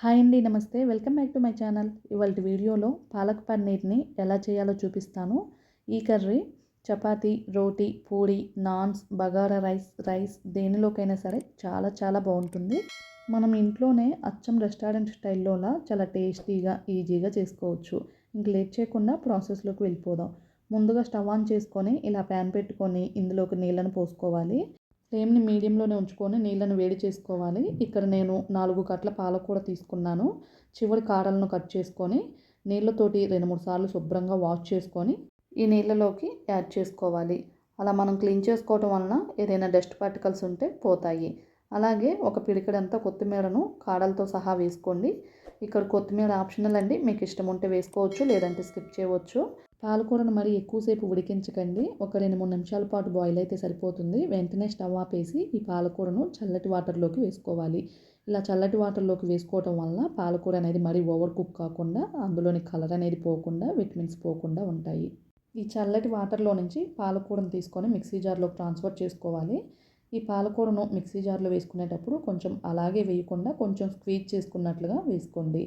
Hi అండి, నమస్తే. Welcome back to my channel. ఇవాల్టి వీడియోలో పాలక్ పన్నీర్ని ఎలా చేయాలో చూపిస్తాను. ఈ కర్రీ చపాతీ, రోటీ, పూరి, నాన్స్, బగారా రైస్ దేనిలోకైనా సరే చాలా చాలా బాగుంటుంది. మనం ఇంట్లోనే అచ్చం రెస్టారెంట్ స్టైల్లోలా చాలా టేస్టీగా, ఈజీగా చేసుకోవచ్చు. ఇంక లేట్ చేయకుండా ప్రాసెస్లోకి వెళ్ళిపోదాం. ముందుగా స్టవ్ ఆన్ చేసుకొని ఇలా ప్యాన్ పెట్టుకొని ఇందులోకి నీళ్ళను పోసుకోవాలి. ఫ్లేమ్ని మీడియంలోనే ఉంచుకొని నీళ్ళను వేడి చేసుకోవాలి. ఇక్కడ నేను 4 కట్ల పాలకూర తీసుకున్నాను. చివరి కాడలను కట్ చేసుకొని నీళ్ళతోటి 2-3 సార్లు శుభ్రంగా వాష్ చేసుకొని ఈ నీళ్ళలోకి యాడ్ చేసుకోవాలి. అలా మనం క్లీన్ చేసుకోవటం వలన ఏదైనా డస్ట్ పార్టికల్స్ ఉంటే పోతాయి. అలాగే ఒక పిడికెడంతా కొత్తిమీరను కాడలతో సహా వేసుకోండి. ఇక్కడ కొత్తిమీర ఆప్షనల్ అండి, మీకు ఇష్టం ఉంటే వేసుకోవచ్చు, లేదంటే స్కిప్ చేయవచ్చు. పాలకూరను మరి ఎక్కువసేపు ఉడికించకండి. ఒక 2-3 నిమిషాల పాటు బాయిల్ అయితే సరిపోతుంది. వెంటనే స్టవ్ ఆపేసి ఈ పాలకూరను చల్లటి వాటర్లోకి వేసుకోవాలి. ఇలా చల్లటి వాటర్లోకి వేసుకోవటం వలన పాలకూర అనేది మరీ ఓవర్ కుక్ కాకుండా, అందులోని కలర్ అనేది పోకుండా, విటమిన్స్ పోకుండా ఉంటాయి. ఈ చల్లటి వాటర్లో నుంచి పాలకూరను తీసుకొని మిక్సీ జార్లోకి ట్రాన్స్ఫర్ చేసుకోవాలి. ఈ పాలకూరను మిక్సీ జార్లో వేసుకునేటప్పుడు కొంచెం అలాగే వేయకుండా కొంచెం స్క్వీజ్ చేసుకున్నట్లుగా వేసుకోండి.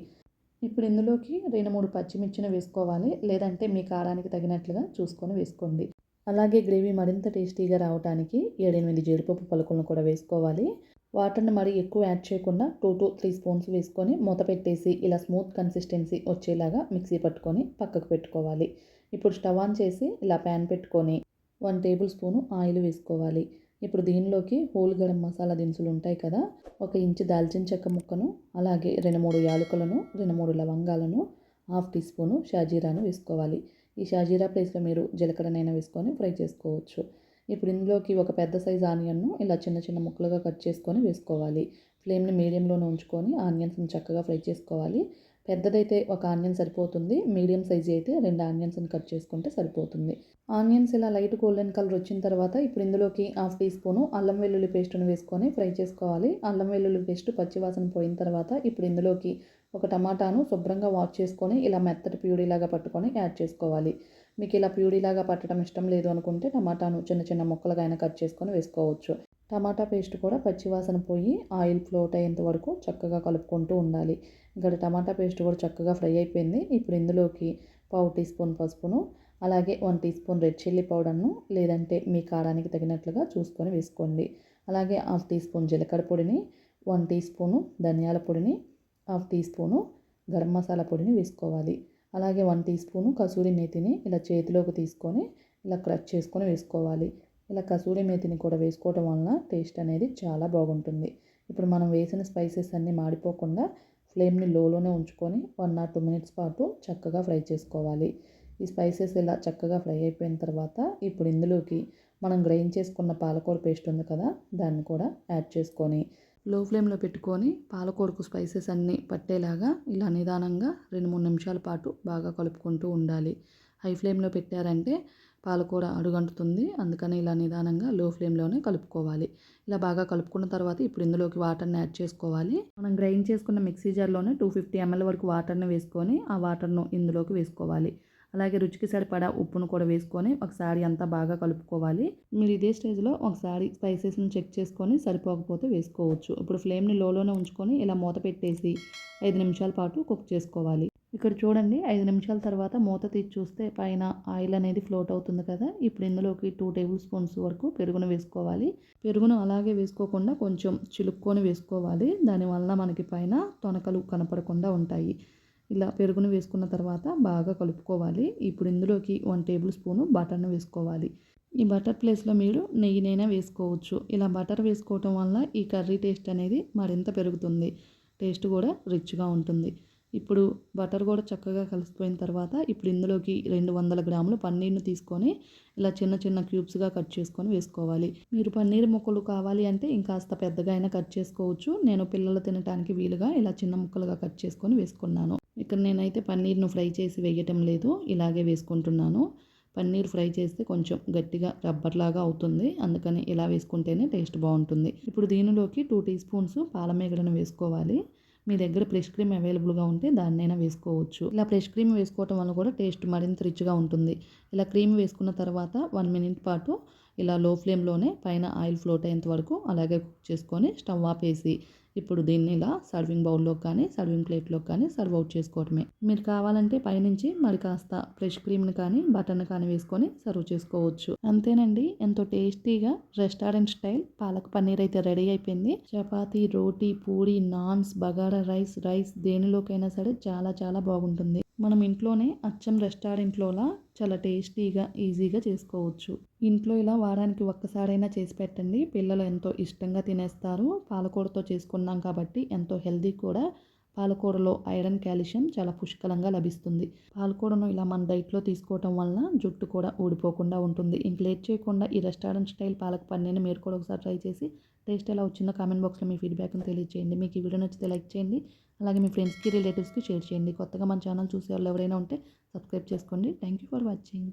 ఇప్పుడు ఇందులోకి 2-3 పచ్చిమిర్చిని వేసుకోవాలి, లేదంటే మీ కారానికి తగినట్లుగా చూసుకొని వేసుకోండి. అలాగే గ్రేవీ మరింత టేస్టీగా రావడానికి 7-8 జీడిపప్పు పలుకులను కూడా వేసుకోవాలి. వాటర్ని మరీ ఎక్కువ యాడ్ చేయకుండా 2-3 స్పూన్స్ వేసుకొని మూత పెట్టేసి ఇలా స్మూత్ కన్సిస్టెన్సీ వచ్చేలాగా మిక్సీ పట్టుకొని పక్కకు పెట్టుకోవాలి. ఇప్పుడు స్టవ్ ఆన్ చేసి ఇలా ప్యాన్ పెట్టుకొని 1 టేబుల్ స్పూను ఆయిల్ వేసుకోవాలి. ఇప్పుడు దీనిలోకి హోల్ గరం మసాలా దినుసులు ఉంటాయి కదా, 1 ఇంచు దాల్చిన చెక్క ముక్కను, అలాగే 2-3 యాలకులను, 2-3 లవంగాలను, 1/2 టీ స్పూను షాజీరాను వేసుకోవాలి. ఈ షాజీరా ప్లేస్లో మీరు జీలకర్రనైనా వేసుకొని ఫ్రై చేసుకోవచ్చు. ఇప్పుడు ఇందులోకి ఒక పెద్ద సైజు ఆనియన్ను ఇలా చిన్న చిన్న ముక్కలుగా కట్ చేసుకొని వేసుకోవాలి. ఫ్లేమ్ని మీడియంలోనే ఉంచుకొని ఆనియన్స్ని చక్కగా ఫ్రై చేసుకోవాలి. పెద్దదైతే ఒక ఆనియన్ సరిపోతుంది, మీడియం సైజు అయితే 2 ఆనియన్స్ని కట్ చేసుకుంటే సరిపోతుంది. ఆనియన్స్ ఇలా లైట్ గోల్డెన్ కలర్ వచ్చిన తర్వాత ఇప్పుడు ఇందులోకి 1/2 టీ స్పూను అల్లం వెల్లుల్లి పేస్ట్ను వేసుకొని ఫ్రై చేసుకోవాలి. అల్లం వెల్లుల్లి పేస్ట్ పచ్చివాసన పోయిన తర్వాత ఇప్పుడు ఇందులోకి ఒక టమాటాను శుభ్రంగా వాష్ చేసుకొని ఇలా మెత్తటి ప్యూరీలాగా పట్టుకొని యాడ్ చేసుకోవాలి. మీకు ఇలా ప్యూరీలాగా పట్టడం ఇష్టం లేదు అనుకుంటే టమాటాను చిన్న చిన్న ముక్కలుగా అయినా కట్ చేసుకొని వేసుకోవచ్చు. టమాటా పేస్ట్ కూడా పచ్చివాసన పోయి ఆయిల్ ఫ్లోట్ అయ్యేంత వరకు చక్కగా కలుపుకుంటూ ఉండాలి. ఇక్కడ టమాటా పేస్ట్ కూడా చక్కగా ఫ్రై అయిపోయింది. ఇప్పుడు ఇందులోకి 1/2 టీ స్పూన్ పసుపును, అలాగే 1 టీ స్పూన్ రెడ్ చిల్లీ పౌడర్ను, లేదంటే మీ కారానికి తగినట్లుగా చూసుకొని వేసుకోండి. అలాగే 1/2 టీ స్పూన్ జీలకర్ర పొడిని, 1 టీ స్పూను ధనియాల పొడిని, 1/2 టీ స్పూను గరం మసాలా పొడిని వేసుకోవాలి. అలాగే 1 టీ స్పూను కసూరి మేతిని ఇలా చేతిలోకి తీసుకొని ఇలా క్రష్ చేసుకొని వేసుకోవాలి. ఇలా కసూరి మేతిని కూడా వేసుకోవడం వలన టేస్ట్ అనేది చాలా బాగుంటుంది. ఇప్పుడు మనం వేసిన స్పైసెస్ అన్నీ మాడిపోకుండా ఫ్లేమ్ని లోలోనే ఉంచుకొని 1 ఆర్ 2 మినిట్స్ పాటు చక్కగా ఫ్రై చేసుకోవాలి. ఈ స్పైసెస్ ఇలా చక్కగా ఫ్రై అయిపోయిన తర్వాత ఇప్పుడు ఇందులోకి మనం గ్రైండ్ చేసుకున్న పాలకూర పేస్ట్ ఉంది కదా, దాన్ని కూడా యాడ్ చేసుకొని లో ఫ్లేమ్లో పెట్టుకొని పాలకూరకు స్పైసెస్ అన్నీ పట్టేలాగా ఇలా నిదానంగా 2-3 నిమిషాల పాటు బాగా కలుపుకుంటూ ఉండాలి. హై ఫ్లేమ్లో పెట్టారంటే పాలకూర అడుగంటుతుంది, అందుకని ఇలా నిదానంగా లో ఫ్లేమ్లోనే కలుపుకోవాలి. ఇలా బాగా కలుపుకున్న తర్వాత ఇప్పుడు ఇందులోకి వాటర్ని యాడ్ చేసుకోవాలి. మనం గ్రైండ్ చేసుకున్న మిక్సీ జార్లోనే 250 ml వరకు వాటర్ని వేసుకొని ఆ వాటర్ను ఇందులోకి వేసుకోవాలి. అలాగే రుచికి సరిపడా ఉప్పును కూడా వేసుకొని ఒకసారి అంతా బాగా కలుపుకోవాలి. మీరు ఇదే స్టేజ్లో ఒకసారి స్పైసెస్ని చెక్ చేసుకొని సరిపోకపోతే వేసుకోవచ్చు. ఇప్పుడు ఫ్లేమ్ని లోలోనే ఉంచుకొని ఇలా మూత పెట్టేసి 5 నిమిషాల పాటు కుక్ చేసుకోవాలి. ఇక్కడ చూడండి, 5 నిమిషాల తర్వాత మూత తీసి చూస్తే పైన ఆయిల్ అనేది ఫ్లోట్ అవుతుంది కదా. ఇప్పుడు ఇందులోకి 2 టేబుల్ స్పూన్స్ వరకు పెరుగును వేసుకోవాలి. పెరుగును అలాగే వేసుకోకుండా కొంచెం చిలుక్కొని వేసుకోవాలి. దానివల్ల మనకి పైన తొనకలు కనపడకుండా ఉంటాయి. ఇలా పెరుగును వేసుకున్న తర్వాత బాగా కలుపుకోవాలి. ఇప్పుడు ఇందులోకి 1 టేబుల్ స్పూను బటర్ను వేసుకోవాలి. ఈ బటర్ ప్లేస్లో మీరు నెయ్యినైనా వేసుకోవచ్చు. ఇలా బటర్ వేసుకోవటం వల్ల ఈ కర్రీ టేస్ట్ అనేది మరింత పెరుగుతుంది, టేస్ట్ కూడా రిచ్గా ఉంటుంది. ఇప్పుడు బటర్ కూడా చక్కగా కలిసిపోయిన తర్వాత ఇప్పుడు ఇందులోకి 200 గ్రాములు పన్నీర్ను తీసుకొని ఇలా చిన్న చిన్న క్యూబ్స్గా కట్ చేసుకొని వేసుకోవాలి. మీరు పన్నీర్ ముక్కలు కావాలి అంటే ఇంకాస్త పెద్దగా అయినా కట్ చేసుకోవచ్చు. నేను పిల్లలు తినడానికి వీలుగా ఇలా చిన్న ముక్కలుగా కట్ చేసుకొని వేసుకున్నాను. ఇక్కడ నేనైతే పన్నీర్ను ఫ్రై చేసి వేయటం లేదు, ఇలాగే వేసుకుంటున్నాను. పన్నీర్ ఫ్రై చేస్తే కొంచెం గట్టిగా రబ్బర్లాగా అవుతుంది, అందుకని ఇలా వేసుకుంటేనే టేస్ట్ బాగుంటుంది. ఇప్పుడు దీనిలోకి 2 టీ స్పూన్స్ పాలమేగడను వేసుకోవాలి. మీ దగ్గర ఫ్రెష్ క్రీమ్ అవైలబుల్గా ఉంటే దాన్నైనా వేసుకోవచ్చు. ఇలా ఫ్రెష్ క్రీమ్ వేసుకోవటం వల్ల కూడా టేస్ట్ మరింత రిచ్గా ఉంటుంది. ఇలా క్రీమ్ వేసుకున్న తర్వాత 1 మినిట్ పాటు ఇలా లో ఫ్లేమ్లోనే పైన ఆయిల్ ఫ్లోట్ అయ్యేంత వరకు అలాగే కుక్ చేసుకొని స్టవ్ ఆపేసి ఇప్పుడు దీన్ని ఇలా సర్వింగ్ బౌల్లో కానీ సర్వింగ్ ప్లేట్లో కానీ సర్వ్ అవుట్ చేసుకోవటమే. మీరు కావాలంటే పైనుంచి మరి కాస్త ఫ్రెష్ క్రీమ్ని కానీ బటర్ని కానీ వేసుకొని సర్వ్ చేసుకోవచ్చు. అంతేనండి, ఎంతో టేస్టీగా రెస్టారెంట్ స్టైల్ పాలక్ పన్నీర్ అయితే రెడీ అయిపోయింది. చపాతీ, రోటీ, పూరి, నాన్స్, బగారా రైస్ దేనిలోకైనా సరే చాలా చాలా బాగుంటుంది. మనం ఇంట్లోనే అచ్చం రెస్టారెంట్లోలా చాలా టేస్టీగా ఈజీగా చేసుకోవచ్చు. ఇంట్లో ఇలా వారానికి ఒక్కసారైనా చేసి పెట్టండి, పిల్లలు ఎంతో ఇష్టంగా తినేస్తారు. పాలకూరతో చేసుకున్నాం కాబట్టి ఎంతో హెల్దీ కూడా. పాలకూరలో ఐరన్, కాల్షియం చాలా పుష్కలంగా లభిస్తుంది. పాలకూరను ఇలా మన డైట్లో తీసుకోవటం వలన జుట్టు కూడా ఊడిపోకుండా ఉంటుంది. ఇంక లేట్ చేయకుండా ఈ రెస్టారెంట్ స్టైల్ పాలక్ పన్నీర్ని మీరు కూడా ఒకసారి ట్రై చేసి టేస్ట్ ఎలా వచ్చిందో కామెంట్ బాక్స్లో మీ ఫీడ్బ్యాక్ని తెలియజేయండి. మీకు ఈ వీడియో నచ్చితే లైక్ చేయండి, అలాగే మీ ఫ్రెండ్స్కి రిలేటివ్స్కి షేర్ చేయండి. కొత్తగా మన ఛానల్ చూసే వాళ్ళు ఎవరైనా ఉంటే సబ్స్క్రైబ్ చేసుకోండి. Thank you for watching.